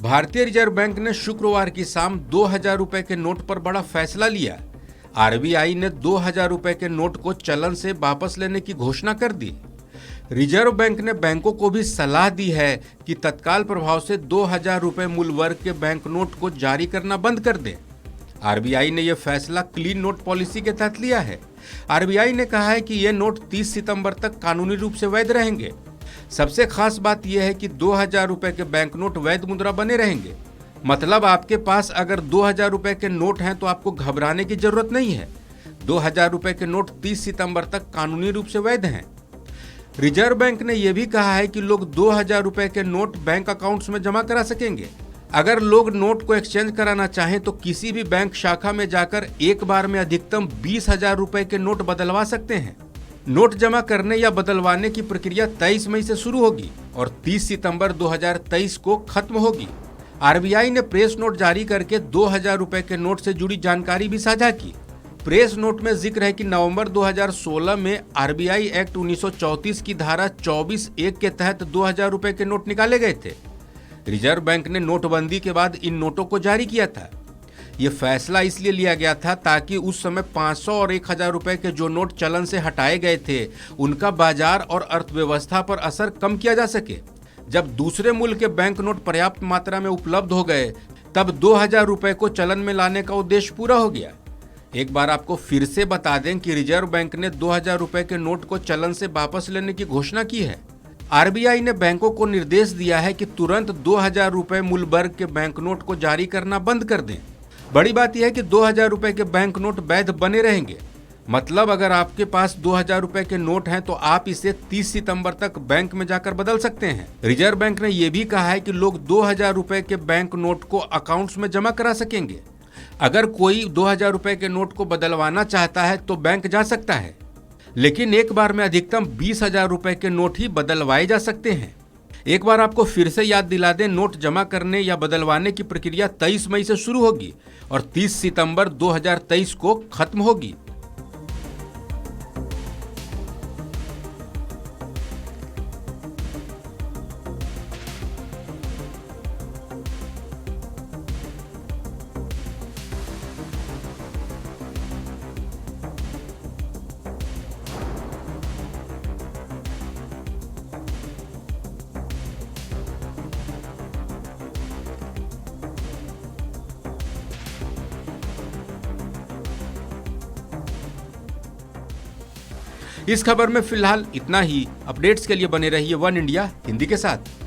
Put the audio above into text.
भारतीय reserve bank ने शुक्रवार की शाम 2000 रुपए के नोट पर बड़ा फैसला लिया। आरबीआई ने 2000 रुपए के नोट को चलन से वापस लेने की घोषणा कर दी। रिजर्व बैंक ने बैंकों को भी सलाह दी है कि तत्काल प्रभाव से 2000 रुपए मूल्य वर्ग के बैंक नोट को जारी करना बंद कर दें। आरबीआई ने यह फैसला क्लीन नोट पॉलिसी के तहत लिया है। आरबीआई ने कहा है कि ये नोट 30 सितंबर तक कानूनी रूप से वैध रहेंगे। सबसे खास बात यह है कि 2000 रुपए के बैंक नोट वैध मुद्रा बने रहेंगे। मतलब आपके पास अगर 2000 रुपए के नोट हैं तो आपको घबराने की जरूरत नहीं है। 2000 रुपए के नोट 30 सितंबर तक कानूनी रूप से वैध हैं। रिजर्व बैंक ने यह भी कहा है कि लोग 2000 रुपए के नोट बैंक अकाउंट्स में जमा करा सकेंगे। अगर लोग नोट को एक्सचेंज कराना चाहें तो किसी भी बैंक शाखा में जाकर एक बार में अधिकतम 20,000 रुपए के नोट बदलवा सकते हैं। नोट जमा करने या बदलवाने की प्रक्रिया 23 मई से शुरू होगी और 30 सितंबर 2023 को खत्म होगी। आरबीआई ने प्रेस नोट जारी करके 2000 रुपए के नोट से जुड़ी जानकारी भी साझा की। प्रेस नोट में जिक्र है कि नवंबर 2016 में आरबीआई एक्ट 1934 की धारा 24(1) के तहत 2000 रुपए के नोट निकाले गए थे। रिजर्व बैंक ने नोटबंदी के बाद इन नोटों को जारी किया था। ये फैसला इसलिए लिया गया था ताकि उस समय 500 और 1000 रुपए के जो नोट चलन से हटाए गए थे उनका बाजार और अर्थव्यवस्था पर असर कम किया जा सके। जब दूसरे मूल्य के बैंक नोट पर्याप्त मात्रा में उपलब्ध हो गए तब 2000 रुपए को चलन में लाने का उद्देश्य पूरा हो गया। एक बार आपको फिर से बता दें कि रिजर्व बैंक ने 2000 रुपए के नोट को चलन से वापस लेने की घोषणा की है। आरबीआई ने बैंकों को निर्देश दिया है कि तुरंत 2000 रुपए मूल्य वर्ग के बैंक नोट को जारी करना बंद कर दें। बड़ी बात यह है कि 2000 रुपए के बैंक नोट वैध बने रहेंगे। मतलब अगर आपके पास 2000 रुपए के नोट हैं तो आप इसे 30 सितंबर तक बैंक में जाकर बदल सकते हैं। रिजर्व बैंक ने यह भी कहा है कि लोग 2000 रुपए के बैंक नोट को अकाउंट्स में जमा करा सकेंगे। अगर कोई 2000 रुपए के नोट को बदलवाना चाहता है तो बैंक जा सकता है, लेकिन एक बार में अधिकतम 20,000 रुपए के नोट ही बदलवाए जा सकते हैं। एक बार आपको फिर से याद दिला दें, नोट जमा करने या बदलवाने की प्रक्रिया 23 मई से शुरू होगी और 30 सितंबर 2023 को खत्म होगी। इस खबर में फिलहाल इतना ही। अपडेट्स के लिए बने रहिए वन इंडिया हिंदी के साथ।